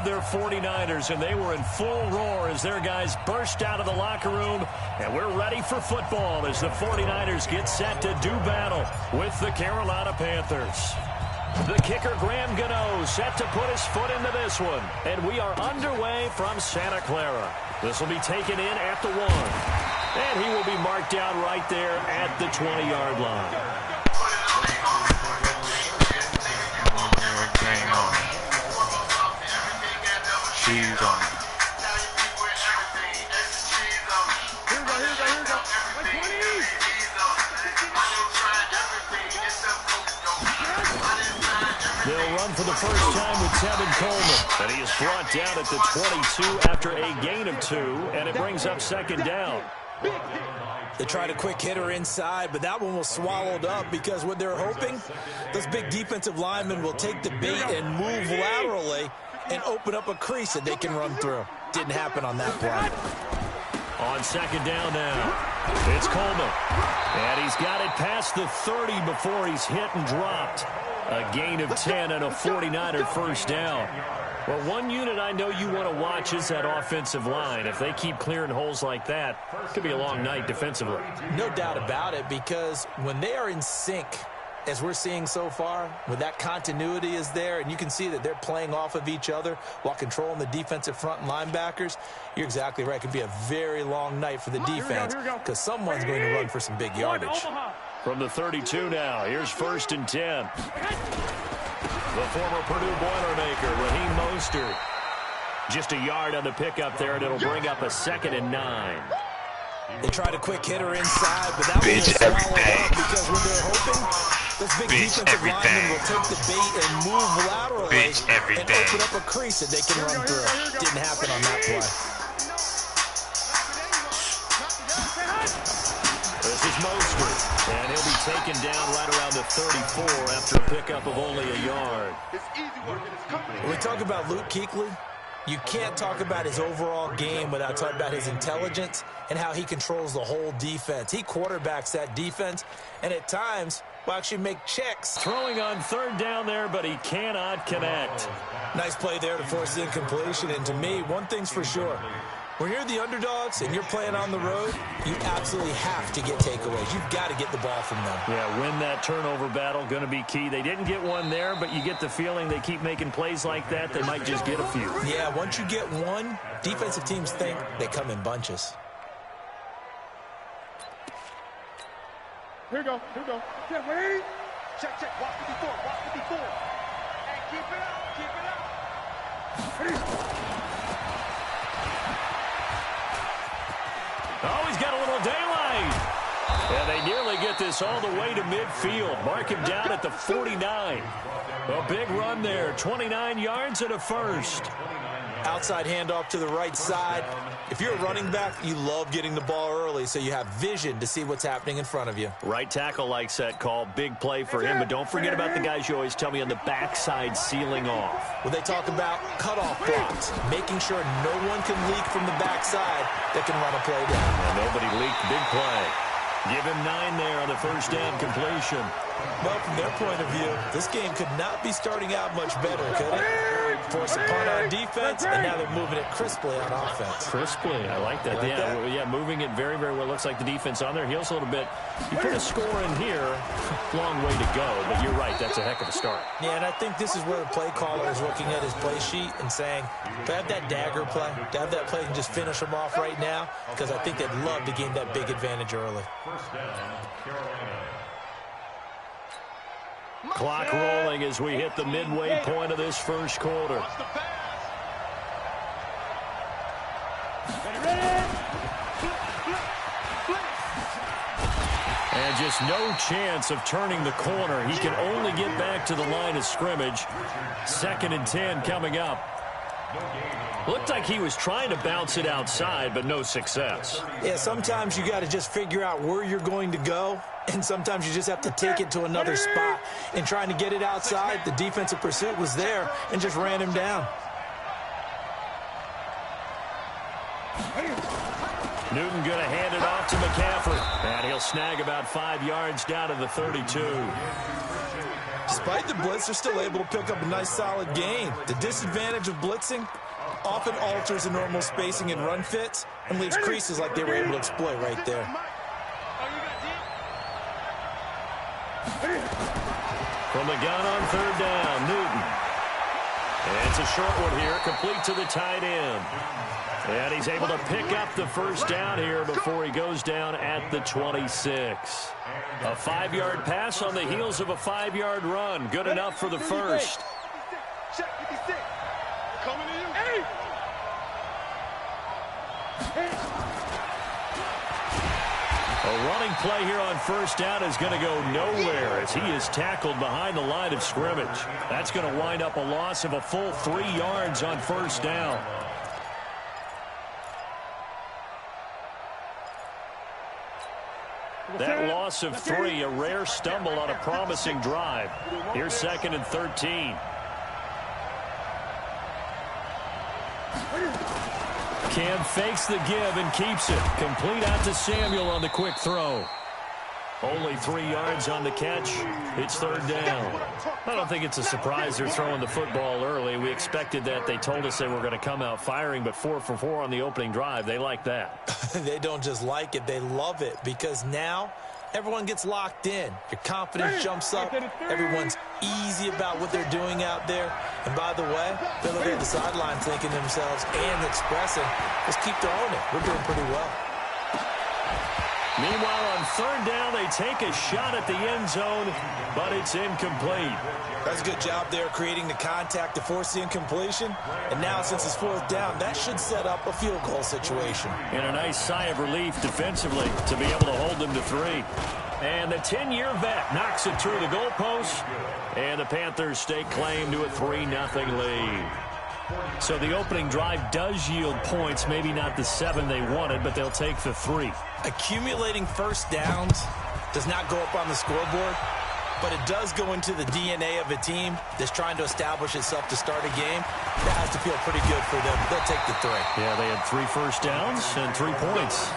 their 49ers, and they were in full roar as their guys burst out of the locker room. And we're ready for football as the 49ers get set to do battle with the Carolina Panthers. The kicker, Graham Gano, set to put his foot into this one. And we are underway from Santa Clara. This will be taken in at the 1. And he will be marked down right there at the 20-yard line. Cheese on. They'll run for the first time with Tevin Coleman. And he is brought down at the 22 after a gain of 2, and it brings up second down. They tried a quick hitter inside, but that one was swallowed up because what they're hoping, those big defensive linemen will take the bait and move laterally and open up a crease that they can run through. Didn't happen on that play. On second down now, it's Coleman. And he's got it past the 30 before he's hit and dropped. A gain of 10 and a 49er first down. Well, one unit I know you want to watch is that offensive line. If they keep clearing holes like that, it could be a long night defensively. No doubt about it, because when they are in sync, as we're seeing so far, when that continuity is there, and you can see that they're playing off of each other while controlling the defensive front and linebackers, you're exactly right. It could be a very long night for the defense because someone's going to run for some big yardage. From the 32 now, here's 1st and 10. The former Purdue Boilermaker, Raheem Mostert. Just a yard on the pickup there, and it'll bring up a 2nd and 9. They tried a quick hitter inside, but that was swallowed up because when they're hoping, those big defensive linemen will take the bait and move laterally and open up a crease that they can run through. Didn't happen on that play. This is Mostert, and he'll be taken down right around the 34 after a pickup of only a yard. When we talk about Luke Kuechly, you can't talk about his overall game without talking about his intelligence and how he controls the whole defense. He quarterbacks that defense, and at times will actually make checks. Throwing on 3rd down there, but he cannot connect. Nice play there to force the incompletion, and to me, one thing's for sure. When you're the underdogs and you're playing on the road, you absolutely have to get takeaways. You've got to get the ball from them. Yeah, win that turnover battle, going to be key. They didn't get one there, but you get the feeling they keep making plays like that, they might just get a few. Yeah, once you get one, defensive teams think they come in bunches. Here we go, here we go. Yeah, wait. Check, check. Watch the before, watch the before. Hey, keep it up, keep it up. Ready? Oh, he's got a little daylight. And they nearly get this all the way to midfield. Mark him down at the 49. A big run there. 29 yards and a first. Outside handoff to the right side. If you're a running back, you love getting the ball early so you have vision to see what's happening in front of you. Right tackle likes that call. Big play for him. But don't forget about the guys you always tell me on the backside sealing off. When they talk about cutoff blocks, making sure no one can leak from the backside that can run a play down. And nobody leaked. Big play. Give him 9 there on the first down completion. Well, from their point of view, this game could not be starting out much better, could it? Force a punt on defense, and now they're moving it crisply on offense. Crisply, I like that. Yeah, moving it very, very well. Looks like the defense on their heels a little bit. You put a score in here, long way to go, but you're right, that's a heck of a start. Yeah, and I think this is where the play caller is looking at his play sheet and saying, to have that dagger play, to have that play and just finish them off right now, because I think they'd love to gain that big advantage early. Clock rolling as we hit the midway point of this first quarter. And just no chance of turning the corner. He can only get back to the line of scrimmage. 2nd and 10 coming up. Looked like he was trying to bounce it outside, but no success. Yeah, sometimes you got to just figure out where you're going to go, and sometimes you just have to take it to another spot. And trying to get it outside, the defensive pursuit was there and just ran him down. Newton going to hand it off to McCaffrey. And he'll snag about 5 yards down to the 32. Despite the blitz, they're still able to pick up a nice, solid gain. The disadvantage of blitzing often alters the normal spacing and run fits and leaves creases like they were able to exploit right there. From the gun on third down, Newton. And it's a short one here, complete to the tight end. And he's able to pick up the first down here before he goes down at the 26. A 5-yard pass on the heels of a 5-yard run. Good enough for the first. Check 56. Coming to you. Hey! A running play here on first down is going to go nowhere as he is tackled behind the line of scrimmage. That's going to wind up a loss of a full 3 yards on first down. That loss of 3, a rare stumble on a promising drive. Here's 2nd and 13. Cam fakes the give and keeps it. Complete out to Samuel on the quick throw. Only 3 yards on the catch. It's third down. I don't think it's a surprise they're throwing the football early. We expected that. They told us they were going to come out firing, but 4 for 4 on the opening drive. They like that. They don't just like it, they love it, because now everyone gets locked in. Your confidence jumps up. Everyone's easy about what they're doing out there. And by the way, they're looking at the sideline thinking to themselves and expressing, let's keep throwing it. We're doing pretty well. Meanwhile, on third down, they take a shot at the end zone, but it's incomplete. That's a good job there creating the contact to force the incompletion. And now, since it's fourth down, that should set up a field goal situation. And a nice sigh of relief defensively to be able to hold them to 3. And the 10-year vet knocks it through the goalpost. And the Panthers stake claim to a 3-0 lead. So the opening drive does yield points, maybe not the 7 they wanted, but they'll take the 3. Accumulating first downs does not go up on the scoreboard, but it does go into the DNA of a team that's trying to establish itself to start a game. That has to feel pretty good for them. They'll take the 3. Yeah, they had 3 first downs and 3 points.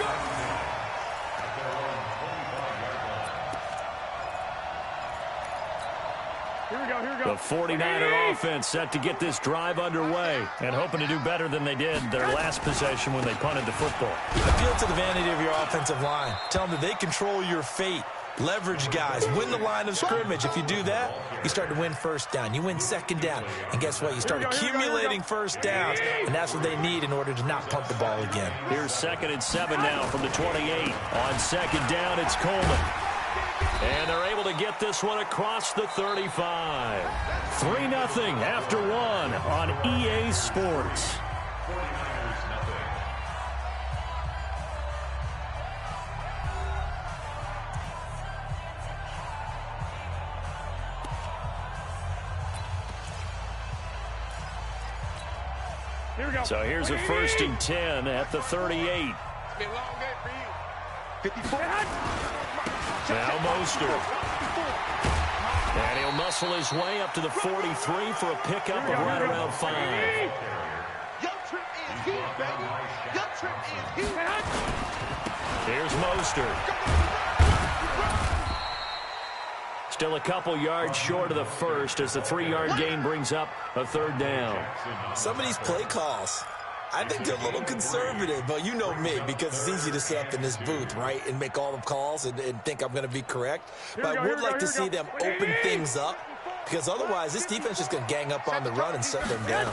The 49er offense set to get this drive underway and hoping to do better than they did their last possession when they punted the football. Appeal to the vanity of your offensive line. Tell them that they control your fate. Leverage guys. Win the line of scrimmage. If you do that, you start to win first down. You win second down. And guess what? You start accumulating first downs, and that's what they need in order to not punt the ball again. Here's 2nd and 7 now from the 28. On second down, it's Coleman. And they're able to get this one across the 35. 3-0 after 1 on EA Sports. So here's a 1st and 10 at the 38. Now Mostert. And he'll muscle his way up to the 43 for a pickup of right around 5. Here's Mostert. Still a couple yards short of the first as the 3-yard gain brings up a third down. Some of these play calls, I think they're a little conservative, but you know me, because it's easy to sit up in this booth, right, and make all the calls and think I'm going to be correct. But I would like to see them open things up, because otherwise this defense is going to gang up on the run and shut them down.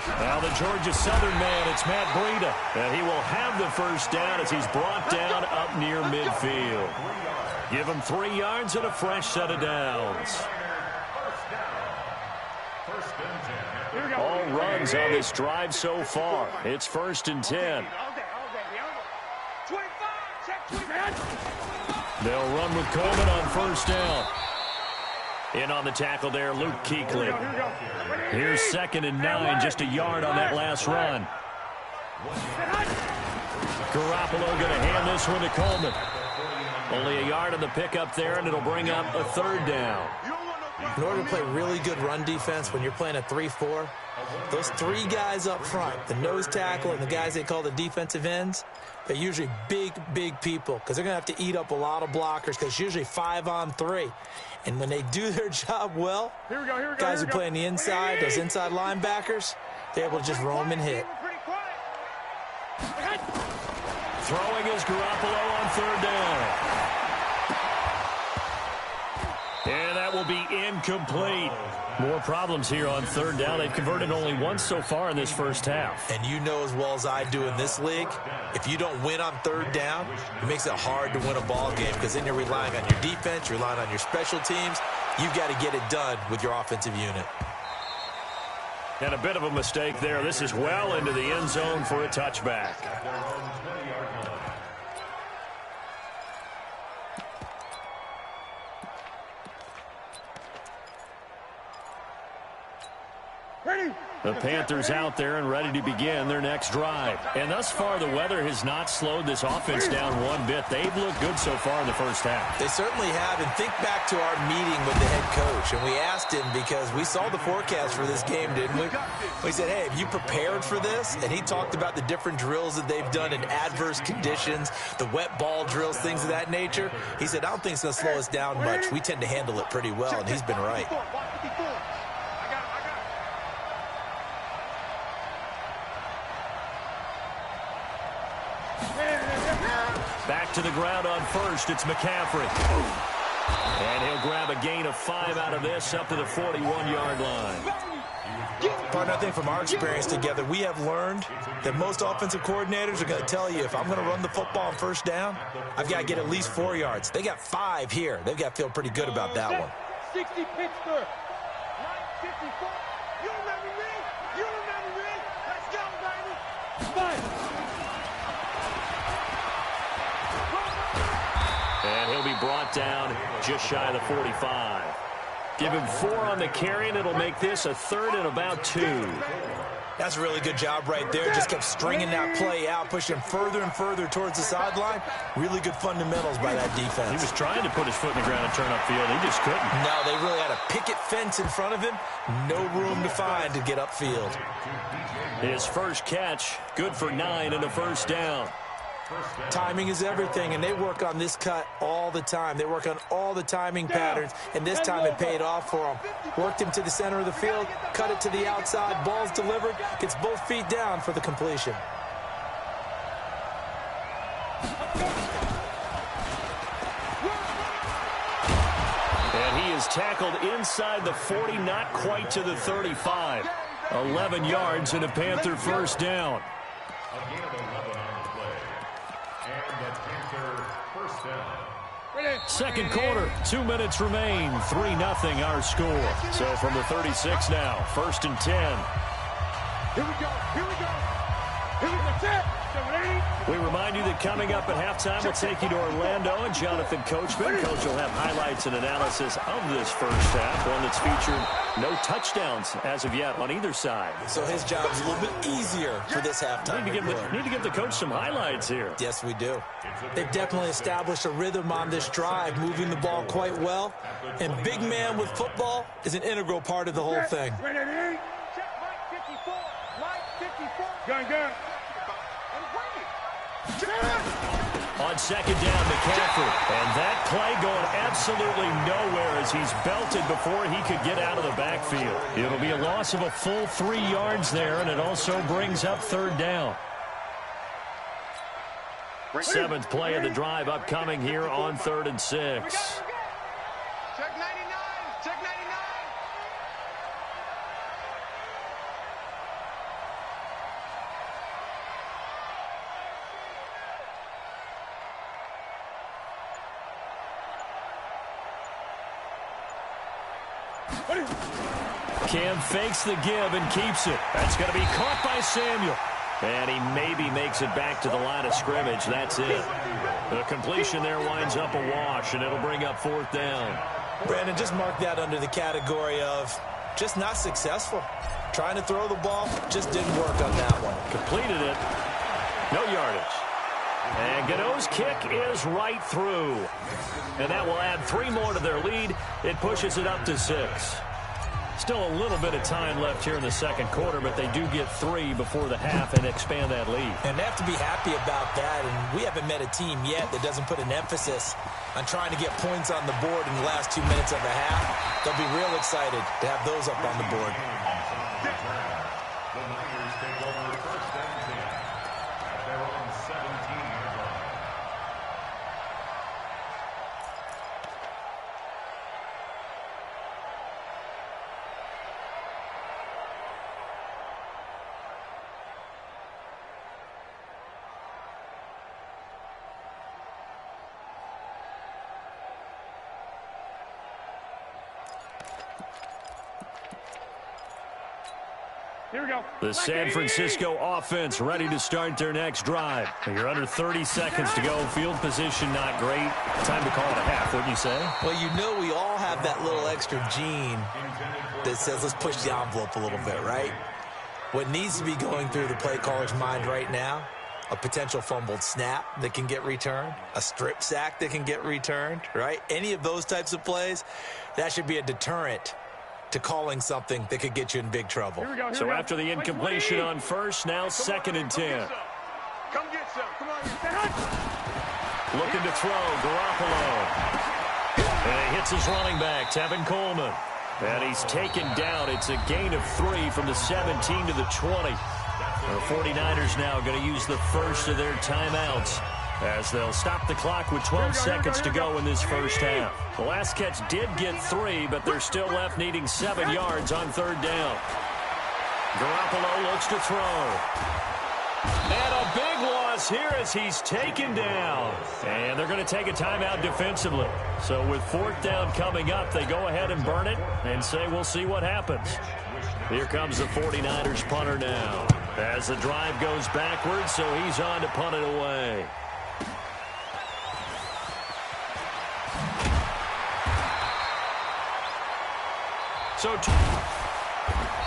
Now the Georgia Southern man, it's Matt Breida, and he will have the first down as he's brought down up near midfield. Give him 3 yards and a fresh set of downs. All runs on this drive so far. It's 1st and 10. They'll run with Coleman on first down. In on the tackle there, Luke Kuechly. Here's 2nd and 9, just a yard on that last run. Garoppolo going to hand this one to Coleman. Only a yard on the pickup there, and it'll bring up a third down. In order to play really good run defense when you're playing a 3-4, those three guys up front, the nose tackle and the guys they call the defensive ends, they're usually big, big people because they're going to have to eat up a lot of blockers because it's usually 5-on-3. And when they do their job well, guys who play on the inside, those inside linebackers, they're able to just roam and hit. Throwing is Garoppolo on third down. And that will be incomplete. More problems here on third down. They've converted only once so far in this first half. And you know as well as I do in this league, if you don't win on third down, it makes it hard to win a ball game because then you're relying on your defense, you're relying on your special teams. You've got to get it done with your offensive unit. And a bit of a mistake there. This is well into the end zone for a touchback. The Panthers out there and ready to begin their next drive. And thus far, the weather has not slowed this offense down one bit. They've looked good so far in the first half. They certainly have. And think back to our meeting with the head coach. And we asked him because we saw the forecast for this game, didn't we? We said, hey, have you prepared for this? And he talked about the different drills that they've done in adverse conditions, the wet ball drills, things of that nature. He said, I don't think it's going to slow us down much. We tend to handle it pretty well, and he's been right. Back to the ground on first. It's McCaffrey. And he'll grab a gain of 5 out of this up to the 41-yard line. Partner, I think from our experience together, we have learned that most offensive coordinators are going to tell you if I'm going to run the football on first down, I've got to get at least 4 yards. They got 5 here. They've got to feel pretty good about that one. 60 Pittsburgh. 954. You remember me? You remember me? Let's go, baby. Fight. And he'll be brought down just shy of the 45. Give him 4 on the carry, and it'll make this a third and about 2. That's a really good job right there. Just kept stringing that play out, pushing him further and further towards the sideline. Really good fundamentals by that defense. He was trying to put his foot in the ground and turn upfield. He just couldn't. No, they really had a picket fence in front of him. No room to find to get upfield. His first catch, good for 9 and a first down. Timing is everything, and they work on this cut all the time. They work on all the timing patterns, and this time it paid off for them. Worked him to the center of the field, cut it to the outside, ball's delivered, gets both feet down for the completion. And he is tackled inside the 40, not quite to the 35. 11 yards and a Panther first down. Second quarter, 2 minutes remain, 3-0 our score. So from the 36 now, 1st and 10. Here we go. Here we go. Here we go. We remind you that coming up at halftime, we'll take you to Orlando and Jonathan Coachman. Coach will have highlights and analysis of this first half, one that's featured no touchdowns as of yet on either side. So his job is a little bit easier for this halftime. Need to give the coach some highlights here. Yes, we do. They've definitely established a rhythm on this drive, moving the ball quite well. And big man with football is an integral part of the whole thing. Check Mike 54. Mike 54. Gun. On second down, McCaffrey. And that play going absolutely nowhere as he's belted before he could get out of the backfield. It'll be a loss of a full 3 yards there, and it also brings up third down. 7th play of the drive upcoming here on 3rd and 6. Check 99. Check 99. Cam fakes the give and keeps it. That's going to be caught by Samuel. And he maybe makes it back to the line of scrimmage. That's it. The completion there winds up a wash, and it'll bring up 4th down. Brandon, just mark that under the category of just not successful. Trying to throw the ball, just didn't work on that one. Completed it. No yardage. And Gano's kick is right through. And that will add 3 more to their lead. It pushes it up to 6. Still a little bit of time left here in the second quarter, but they do get 3 before the half and expand that lead. And they have to be happy about that. And we haven't met a team yet that doesn't put an emphasis on trying to get points on the board in the last 2 minutes of the half. They'll be real excited to have those up on the board. The Niners take over first and 10 at their own 17-yard line. Here we go. The San Francisco offense ready to start their next drive. You're under 30 seconds to go. Field position not great. Time to call it a half, wouldn't you say? Well, you know we all have that little extra gene that says let's push the envelope a little bit, right? What needs to be going through the play caller's mind right now, a potential fumbled snap that can get returned, a strip sack that can get returned, right? Any of those types of plays, that should be a deterrent to calling something that could get you in big trouble. So after the incompletion on first, now 2nd and 10. Come get some. Come on. Looking to throw, Garoppolo. And he hits his running back, Tevin Coleman. And he's taken down. It's a gain of 3 from the 17 to the 20. The 49ers now going to use the first of their timeouts as they'll stop the clock with 12 seconds to go in this first half. The last catch did get 3, but they're still left needing 7 yards on 3rd down. Garoppolo looks to throw. And a big loss here as he's taken down. And they're going to take a timeout defensively. So with 4th down coming up, they go ahead and burn it and say we'll see what happens. Here comes the 49ers punter now as the drive goes backwards, so he's on to punt it away.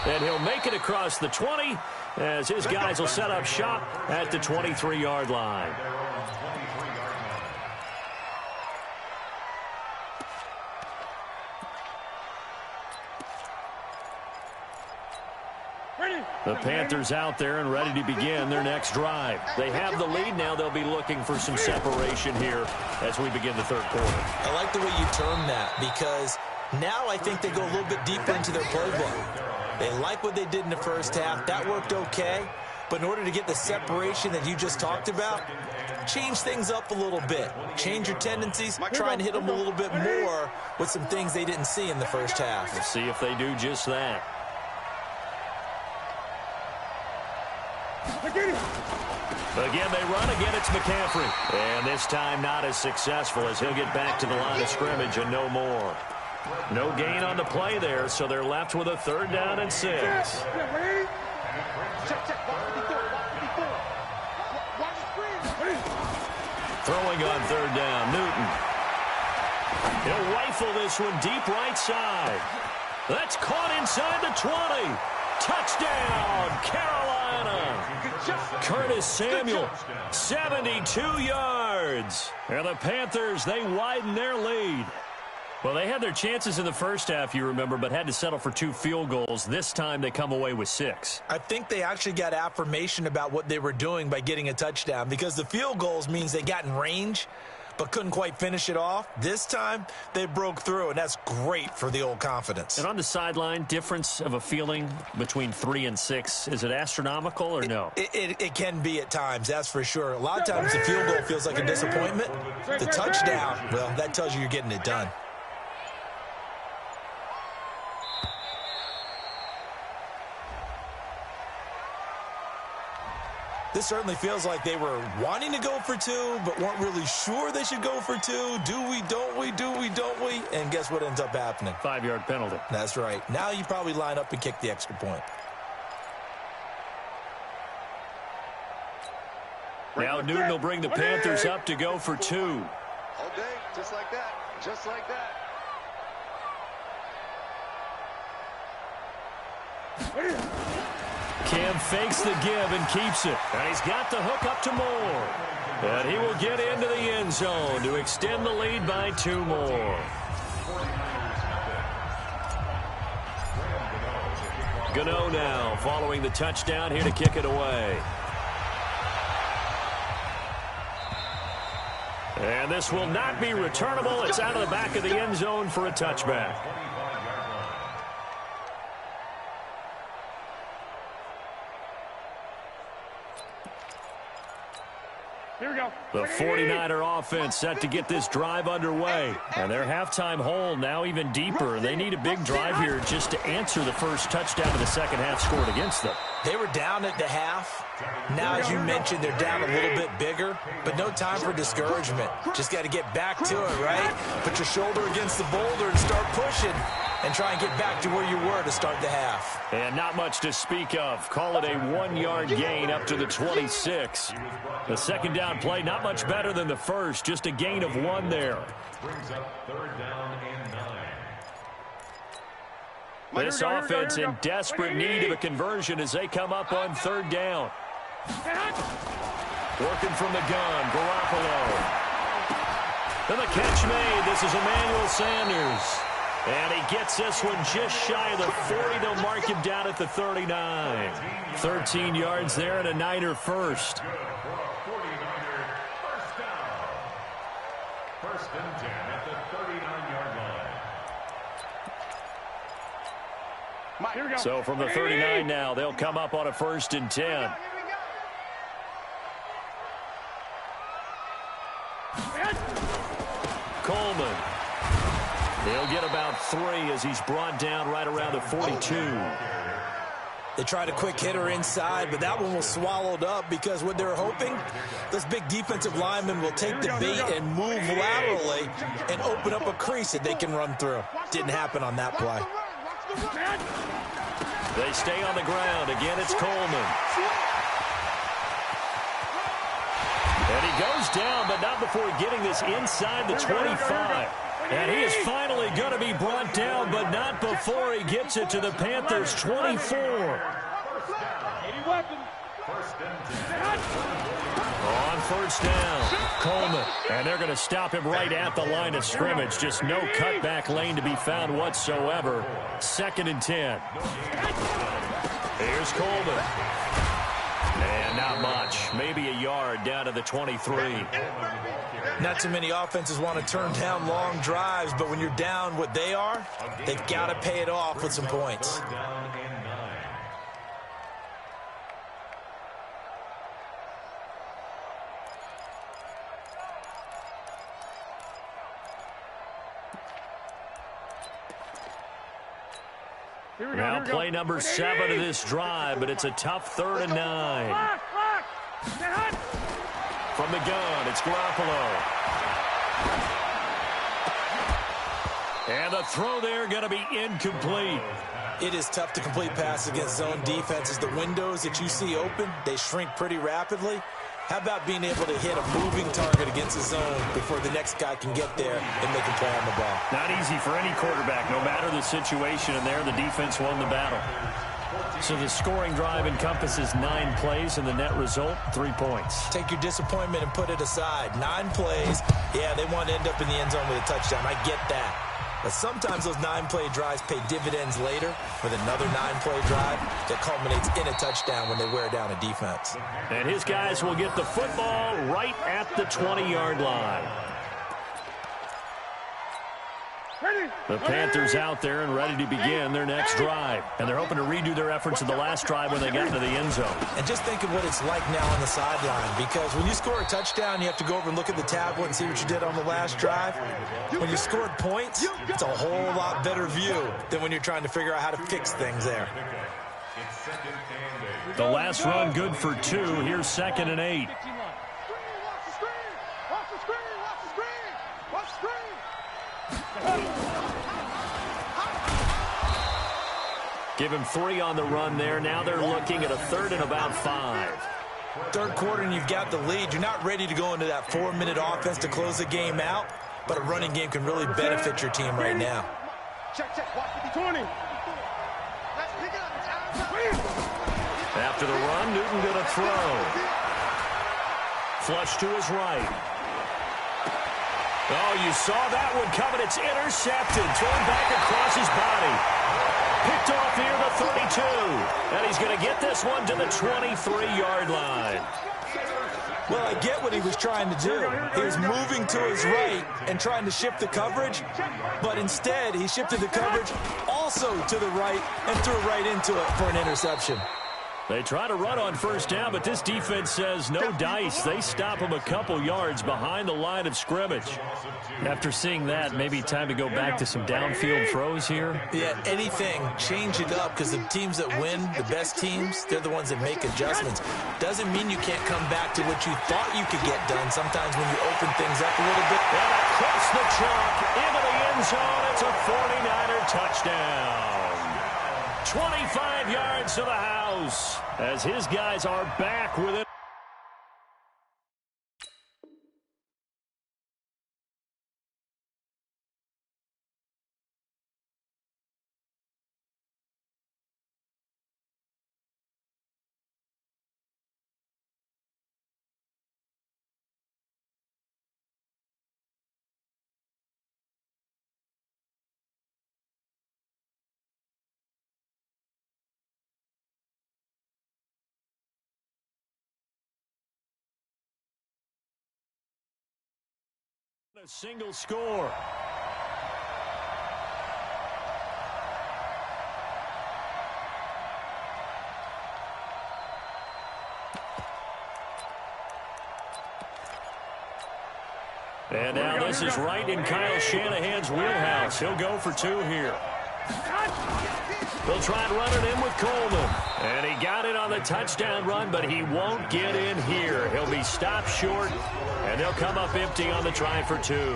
And he'll make it across the 20 as his guys will set up shop at the 23-yard line. The Panthers out there and ready to begin their next drive. They have the lead now. They'll be looking for some separation here as we begin the 3rd quarter. I like the way you term that because now I think they go a little bit deeper into their playbook. They like what they did in the first half. That worked okay. But in order to get the separation that you just talked about, change things up a little bit. Change your tendencies. Try and hit them a little bit more with some things they didn't see in the first half. We'll see if they do just that. Again, they run. Again, it's McCaffrey. And this time not as successful as he'll get back to the line of scrimmage and no more. No gain on the play there, so they're left with a 3rd down and 6. Throwing on 3rd down, Newton. He'll rifle this one deep right side. That's caught inside the 20. Touchdown, Carolina. Curtis Samuel, 72 yards. And the Panthers, they widen their lead. Well, they had their chances in the first half, you remember, but had to settle for 2 field goals. This time they come away with 6. I think they actually got affirmation about what they were doing by getting a touchdown because the field goals means they got in range but couldn't quite finish it off. This time they broke through, and that's great for the old confidence. And on the sideline, difference of a feeling between 3 and 6, is it astronomical or no? It can be at times, that's for sure. A lot of times the field goal feels like a disappointment. The touchdown, well, that tells you you're getting it done. This certainly feels like they were wanting to go for 2, but weren't really sure they should go for 2. Do we, don't we, do we, don't we? And guess what ends up happening? 5-yard penalty. That's right. Now you probably line up and kick the extra point. Now Newton will bring the Panthers up to go for 2. All day, just like that. Just like that. Cam fakes the give and keeps it. And he's got the hook up to Moore. And he will get into the end zone to extend the lead by 2 more. Gano now following the touchdown here to kick it away. And this will not be returnable. It's out of the back of the end zone for a touchback. Here we go. The 49er offense set to get this drive underway. And their halftime hole now even deeper. They need a big drive here just to answer the first touchdown of the second half scored against them. They were down at the half. Now, as you mentioned, they're down a little bit bigger, but no time for discouragement. Just got to get back to it, right? Put your shoulder against the boulder and start pushing and try and get back to where you were to start the half. And not much to speak of. Call it a 1-yard gain up to the 26. The second down play, not much better than the first, just a gain of 1 there. Brings up 3rd down and 9. This offense in desperate need of a conversion as they come up on 3rd down. Working from the gun, Garoppolo. And the catch made. This is Emmanuel Sanders. And he gets this one just shy of the 40. They'll mark him down at the 39. 13 yards there and a Niner first. Good for a 49er first down. 1st and 10 at the 39-yard line. Here we go. So from the 39 now, they'll come up on a 1st and 10. Coleman. He'll get about 3 as he's brought down right around the 42. They tried a quick hitter inside, but that one was swallowed up because what they're hoping, those big defensive linemen will take the bait and move laterally and open up a crease that they can run through. Didn't happen on that play. They stay on the ground. Again, it's Coleman. And he goes down, but not before getting this inside the 25. And he is finally going to be brought down, but not before he gets it to the Panthers' 24. On 1st down, Coleman. And they're going to stop him right at the line of scrimmage. Just no cutback lane to be found whatsoever. 2nd and 10. Here's Coleman. And not much. Maybe a yard down to the 23. Not too many offenses want to turn down long drives, but when you're down what they are, they've got to pay it off with some points. Now play number 7 of this drive, but it's a tough 3rd and 9. From the gun, it's Garoppolo. And the throw there going to be incomplete. It is tough to complete passes against zone defenses. The windows that you see open, they shrink pretty rapidly. How about being able to hit a moving target against the zone before the next guy can get there and make a play on the ball? Not easy for any quarterback, no matter the situation, and there the defense won the battle. So the scoring drive encompasses 9 plays, and the net result, 3 points. Take your disappointment and put it aside. 9 plays, yeah, they want to end up in the end zone with a touchdown. I get that. But sometimes those 9-play drives pay dividends later with another 9-play drive that culminates in a touchdown when they wear down a defense. And his guys will get the football right at the 20-yard line. The Panthers out there and ready to begin their next drive. And they're hoping to redo their efforts in the last drive when they got into the end zone. And just think of what it's like now on the sideline, because when you score a touchdown, you have to go over and look at the tablet and see what you did on the last drive. When you scored points, it's a whole lot better view than when you're trying to figure out how to fix things there. The last run good for 2. Here's 2nd and 8. Give him 3 on the run there. Now they're looking at a 3rd and about 5. Third quarter and you've got the lead. You're not ready to go into that 4-minute offense to close the game out, but a running game can really benefit your team right now. Check, watch the 20. After the run, Newton going to throw. Flush to his right. Oh, you saw that one coming. It's intercepted. Thrown back across his body. Picked off near the 32. And he's going to get this one to the 23-yard line. Well, I get what he was trying to do. He was moving to his right and trying to shift the coverage, but instead he shifted the coverage also to the right and threw right into it for an interception. They try to run on first down, but this defense says no dice. They stop him a couple yards behind the line of scrimmage. After seeing that, maybe time to go back to some downfield throws here. Yeah, anything. Change it up, because the teams that win, the best teams, they're the ones that make adjustments. Doesn't mean you can't come back to what you thought you could get done sometimes when you open things up a little bit. And across the chalk, into the end zone, it's a 49er touchdown. 25 yards to the house as his guys are back with it. A single score. And now this is right in Kyle Shanahan's wheelhouse. He'll go for two here. They'll try and run it in with Coleman. And he got it on the touchdown run, but he won't get in here. He'll be stopped short, and they'll come up empty on the try for two.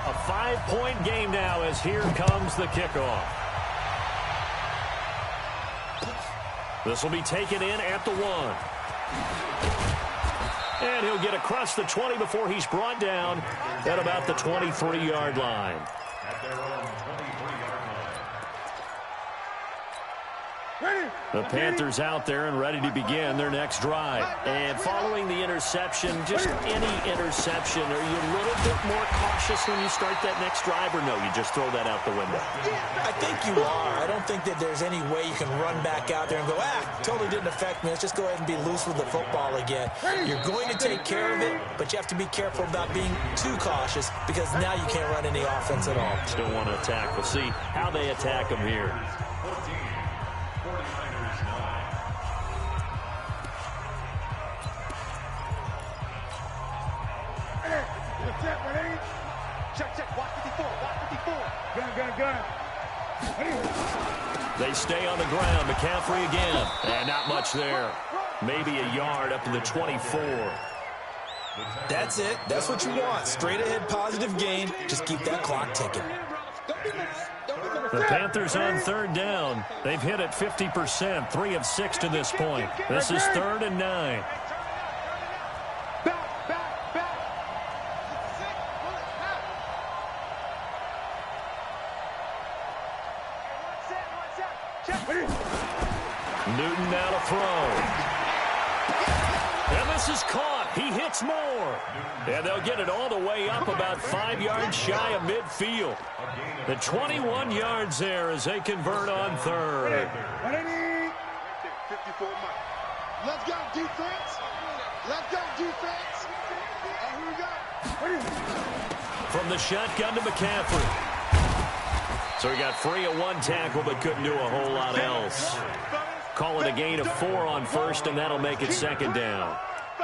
A 5-point game now as here comes the kickoff. This will be taken in at the 1. And he'll get across the 20 before he's brought down at about the 23-yard line. At their own 23-yard line. The Panthers out there and ready to begin their next drive. And following the interception, just any interception, are you a little bit more cautious when you start that next drive, or no, you just throw that out the window? I think you are. I don't think that there's any way you can run back out there and go, totally didn't affect me. Let's just go ahead and be loose with the football again. You're going to take care of it, but you have to be careful about being too cautious because now you can't run any offense at all. Still want to attack. We'll see how they attack them here. 49ers 9. Check, watch 54, Gun. They stay on the ground. McCaffrey again. And not much there. Maybe a yard up to the 24. That's it. That's what you want. Straight ahead positive gain. Just keep that clock ticking. The Panthers on third down. They've hit it 50%, 3 of 6 to this point. This is 3rd and 9. Newton now to throw. And this is caught. He hits more. And they'll get it all the way up about 5 yards shy of midfield. The 21 yards there as they convert on third. 54 miles. Let's go, defense. Let's go, defense. And here we go. From the shotgun to McCaffrey. So he got free of one tackle but couldn't do a whole lot else. Call it a gain of 4 on first, and that'll make it 2nd down.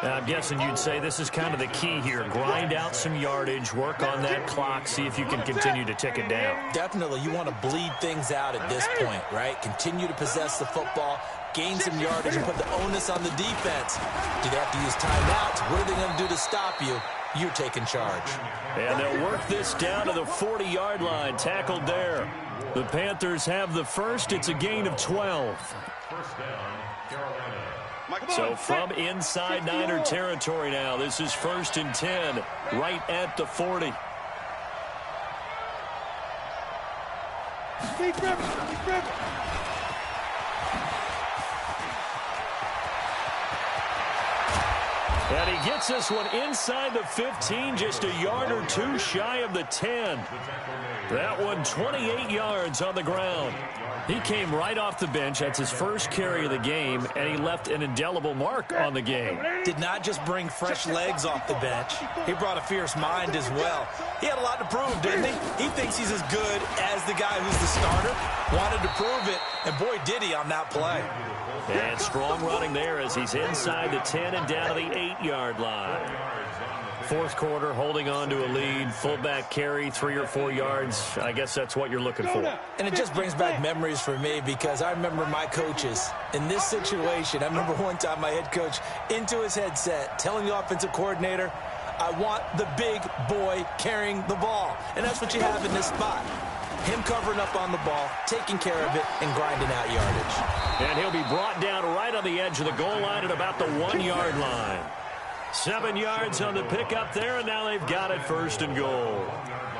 Now, I'm guessing you'd say this is kind of the key here. Grind out some yardage, work on that clock, see if you can continue to tick it down. Definitely, you want to bleed things out at this point, right? Continue to possess the football, gain some yardage, and put the onus on the defense. Do they have to use timeouts? What are they going to do to stop you? You're taking charge. And they'll work this down to the 40-yard line, tackled there. The Panthers have the first. It's a gain of 12. First down, Carolina. So from inside Niner territory now, this is 1st and 10, right at the 40. Keep dribbling. And he gets this one inside the 15, just a yard or two shy of the 10. That one 28 yards on the ground. He came right off the bench. That's his first carry of the game, and he left an indelible mark on the game. Did not just bring fresh legs off the bench. He brought a fierce mind as well. He had a lot to prove, didn't he? He thinks he's as good as the guy who's the starter. Wanted to prove it, and boy, did he on that play. And strong running there as he's inside the 10 and down to the 8-yard line. Fourth quarter, holding on to a lead, fullback carry, 3 or 4 yards. I guess that's what you're looking for. And it just brings back memories for me because I remember my coaches in this situation. I remember one time my head coach into his headset telling the offensive coordinator, I want the big boy carrying the ball. And that's what you have in this spot. Him covering up on the ball, taking care of it, and grinding out yardage. And he'll be brought down right on the edge of the goal line at about the 1-yard line. 7 yards on the pickup there, and now they've got it first and goal.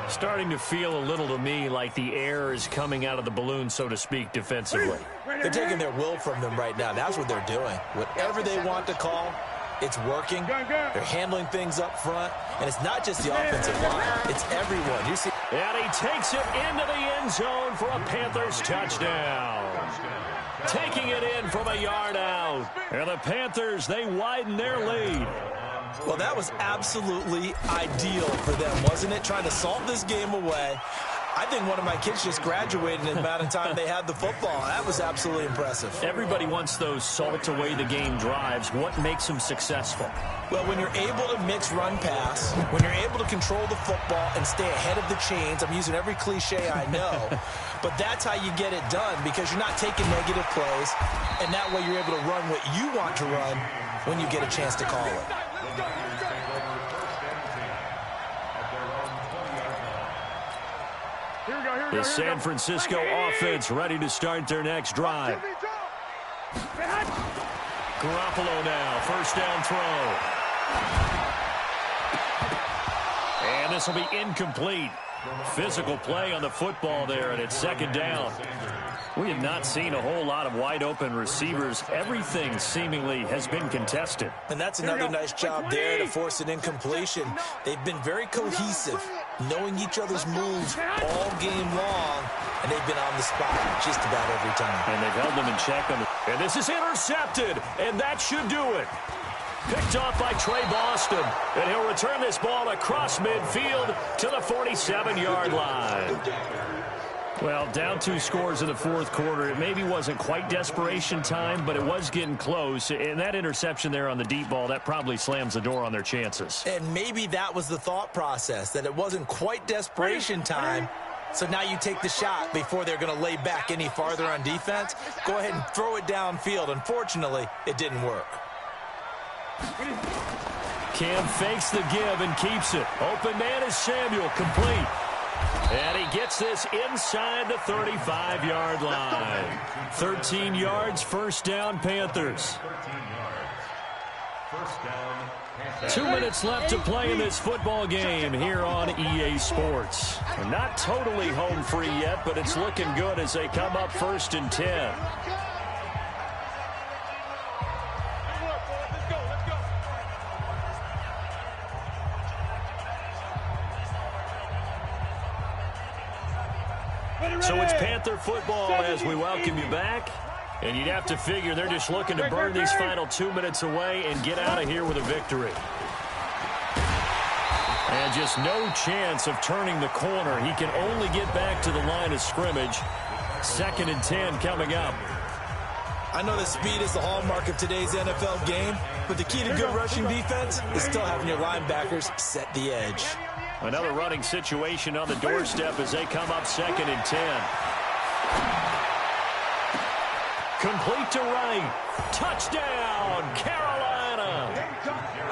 Starting to feel a little to me like the air is coming out of the balloon, so to speak, defensively. They're taking their will from them right now. That's what they're doing. Whatever they want to call, it's working. They're handling things up front, and it's not just the offensive line. It's everyone. You see. And he takes it into the end zone for a Panthers touchdown. Taking it in from a yard out. And the Panthers, they widen their lead. Well, that was absolutely ideal for them, wasn't it? Trying to salt this game away. I think one of my kids just graduated in the amount of time they had the football. That was absolutely impressive. Everybody wants those salt away the game drives. What makes them successful? Well, when you're able to mix run pass, when you're able to control the football and stay ahead of the chains, I'm using every cliche I know, but that's how you get it done because you're not taking negative plays, and that way you're able to run what you want to run when you get a chance to call it. The San Francisco offense ready to start their next drive. Garoppolo now, first down throw. And this will be incomplete. Physical play on the football there, and it's second down. We have not seen a whole lot of wide-open receivers. Everything seemingly has been contested. And that's another nice job there to force an incompletion. They've been very cohesive, knowing each other's moves all game long, and they've been on the spot just about every time. And they've held them in check. And this is intercepted, and that should do it. Picked off by Trey Boston, and he'll return this ball across midfield to the 47-yard line. Well, down 2 scores in the fourth quarter. It maybe wasn't quite desperation time, but it was getting close. And that interception there on the deep ball, that probably slams the door on their chances. And maybe that was the thought process, that it wasn't quite desperation time. So now you take the shot before they're going to lay back any farther on defense. Go ahead and throw it downfield. Unfortunately, it didn't work. Cam fakes the give and keeps it. Open man is Samuel, complete. And he gets this inside the 35-yard line. 13 yards, first down, Panthers. 2 minutes left to play in this football game here on EA Sports. And not totally home free yet, but it's looking good as they come up first and 10. So it's Panther football as we welcome you back. And you'd have to figure they're just looking to burn these final 2 minutes away and get out of here with a victory. And just no chance of turning the corner. He can only get back to the line of scrimmage. 2nd and 10 coming up. I know that speed is the hallmark of today's NFL game, but the key to good rushing defense is still having your linebackers set the edge. Another running situation on the doorstep as they come up 2nd and 10. Complete to right. Touchdown, Carolina.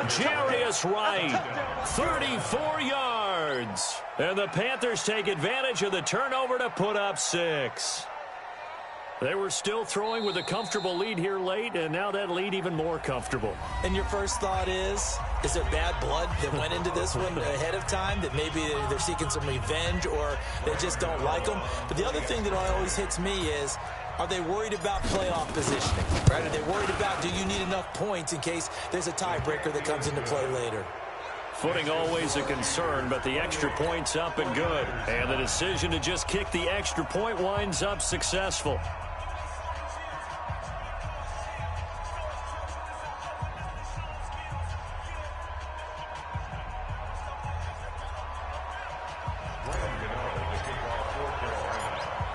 Jarius Wright, 34 yards. And the Panthers take advantage of the turnover to put up 6. They were still throwing with a comfortable lead here late, and now that lead even more comfortable. And your first thought is there bad blood that went into this one ahead of time, that maybe they're seeking some revenge or they just don't like them? But the other thing that always hits me is, Are they worried about playoff positioning? Right? Are they worried about, do you need enough points in case there's a tiebreaker that comes into play later? Footing always a concern, but the extra point's up and good. And the decision to just kick the extra point winds up successful.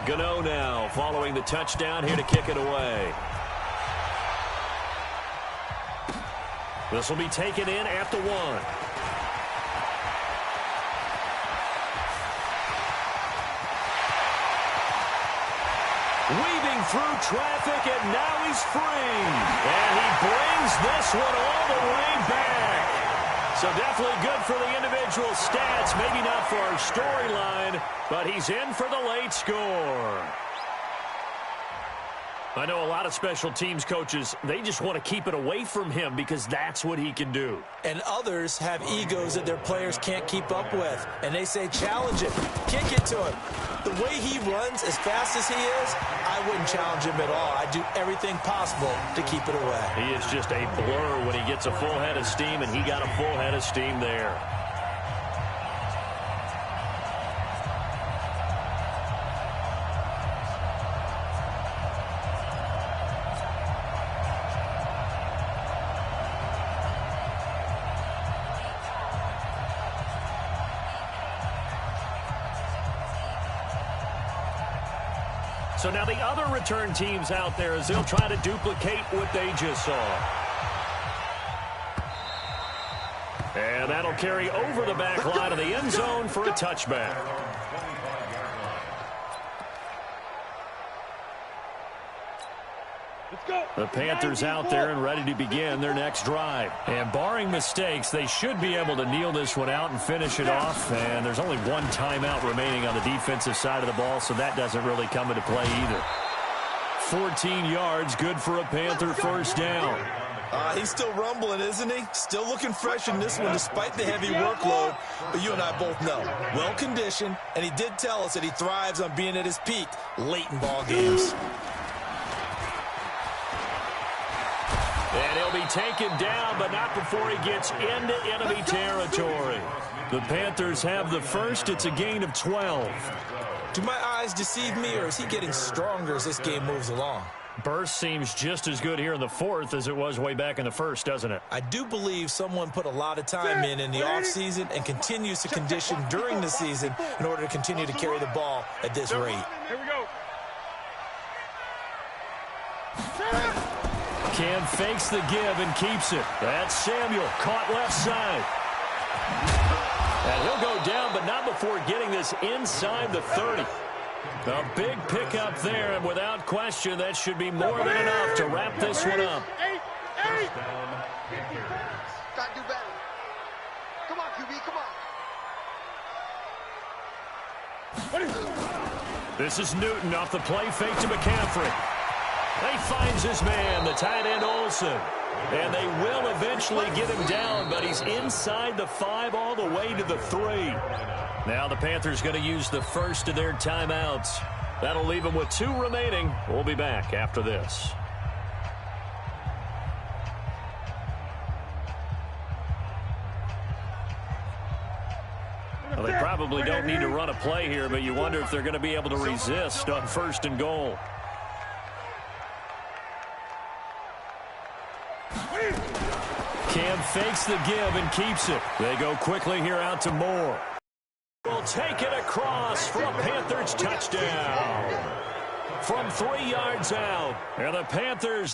Gano now following the touchdown here to kick it away. This will be taken in at the 1. Weaving through traffic, and now he's free. And he brings this one all the way back. So definitely good for the individual stats. Maybe not for our storyline, but he's in for the late score. I know a lot of special teams coaches, they just want to keep it away from him because that's what he can do. And others have egos that their players can't keep up with. And they say, challenge it, kick it to him. The way he runs as fast as he is, I wouldn't challenge him at all. I'd do everything possible to keep it away. He is just a blur when he gets a full head of steam, and he got a full head of steam there. So now the other return teams out there as they'll try to duplicate what they just saw. And that'll carry over the back line of the end zone for a touchback. The Panthers out there and ready to begin their next drive. And barring mistakes, they should be able to kneel this one out and finish it off. And there's only one timeout remaining on the defensive side of the ball, so that doesn't really come into play either. 14 yards, good for a Panther first down. He's still rumbling, isn't he? Still looking fresh in this one despite the heavy workload. But you and I both know, well-conditioned, and he did tell us that he thrives on being at his peak late in ball games. And he'll be taken down, but not before he gets into enemy territory. The Panthers have the first. It's a gain of 12. Do my eyes deceive me, or is he getting stronger as this game moves along? Burst seems just as good here in the fourth as it was way back in the first, doesn't it? I do believe someone put a lot of time in the offseason and continues to condition during the season in order to continue to carry the ball at this rate. Here we go. Cam fakes the give and keeps it. That's Samuel, caught left side. And he'll go down, but not before getting this inside the 30. A big pickup there, and without question, that should be more than enough to wrap this one up. Got to do better. Come on, QB, come on. This is Newton off the play fake to McCaffrey. He finds his man, the tight end Olsen. And they will eventually get him down, but he's inside the 5 all the way to the 3. Now the Panthers going to use the first of their timeouts. That'll leave them with 2 remaining. We'll be back after this. Well, they probably don't need to run a play here, but you wonder if they're going to be able to resist on 1st and goal. Cam fakes the give and keeps it. They go quickly here out to Moore. Will take it across for a Panthers touchdown. From 3 yards out. And the Panthers...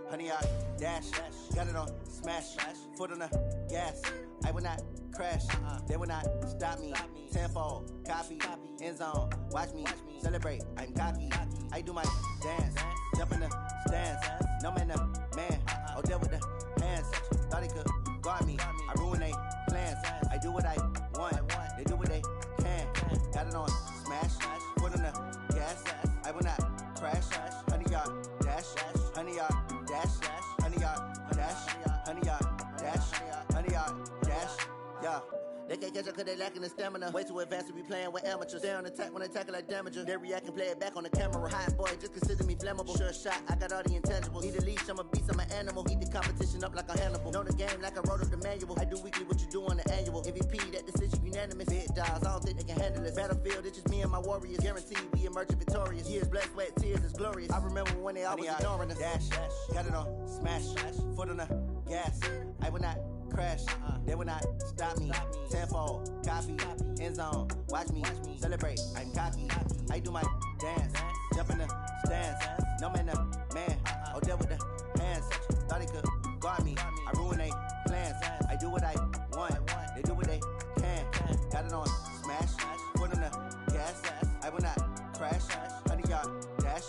Honey, I dash, got it on, smash, foot on the gas. I will not crash, they will not stop me. Tenfold, copy, end zone. Watch me celebrate. I'm cocky. I do my dance. Jump in the stands. No man, the man. Odell with the hands. Thought he could guard me. I ruin they plans. I do what I want. They do what they can. Got it on smash. Foot on the gas. I will not crash. 100-yard dash. 100-yard dash. 100-yard dash. 100-yard dash. 100-yard dash. Yeah. They can't catch up cause they lacking the stamina. Way too advanced to be playing with amateurs. They on attack when they tackle like damager. They react and play it back on the camera. Hot boy, just consider me flammable. Sure shot, I got all the intangibles. Need a leash, I'm a beast, I'm an animal. Heat the competition up like a Hannibal. Know the game like I wrote up the manual. I do weekly what you do on the annual. MVP, that decision unanimous. Big dogs, I don't think they can handle this. Battlefield, it's just me and my warriors. Guaranteed we emerge victorious. Years, blood, sweat, tears, it's glorious. I remember when they always ignoring us. Dash, got it on smash. Foot on the gas. I will not crash. They will not stop me. Tenfold, copy, end zone. Watch me celebrate. I'm cocky. I do my dance. Jump in the stands. No man, the man. Odell with the hands. Thought he could guard me. I ruin they plans. I do what I want. They do what they can. Got it on smash. Foot on the gas. I will not crash. 100-yard dash.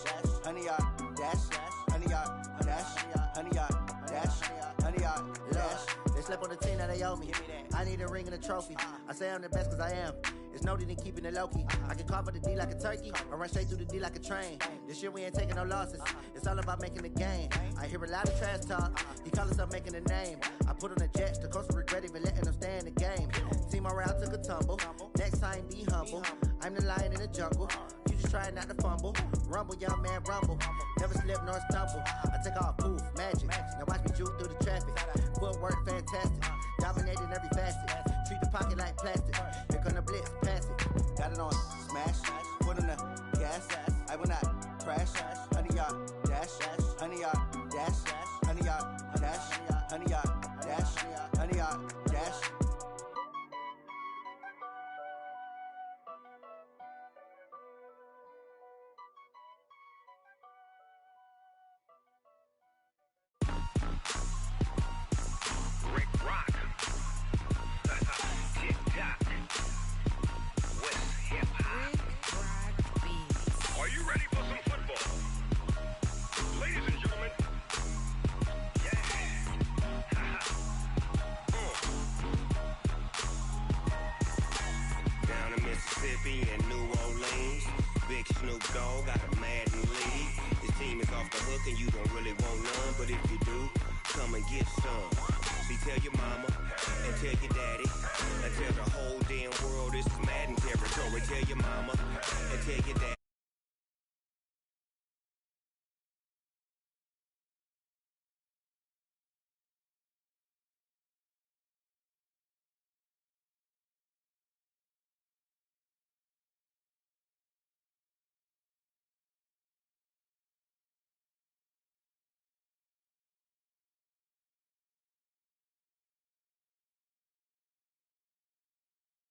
100-yard dash. 100-yard dash. 100-yard dash. 100-yard dash. They slept on the team that they owe me. I need a ring and a trophy. I say I'm the best cause I am. It's noted in keeping it low-key. I can carve up the D like a turkey or run straight through the D like a train. This year we ain't taking no losses. It's all about making the game. I hear a lot of trash talk. He call himself making a name. I put on the Jets. The coach will regret even letting them stay in the game. Team morale took a tumble. Next time be humble. I'm the lion in the jungle. You just try not to fumble. Rumble, young man, rumble. Never slip nor stumble. I take off, poof, magic. Now watch me juke through the traffic. Footwork fantastic. Dominating every facet. Treat the pocket like plastic. Here come the blitz, pass it. Got it on smash. Foot on the gas. I will not crash. 100-yard dash. 100-yard dash. 100-yard dash. 100-yard dash. 100-yard dash. Rick Rock. TikTok. West Hip Hop. Are you ready for some football? Ladies and gentlemen. Yeah. Down in Mississippi and New Orleans, Big Snoop Dogg got a Madden lead. His team is off the hook and you don't really want none, but if you do, come and get some. See, tell your mama and tell your daddy and tell the whole damn world this is Madden territory. Tell your mama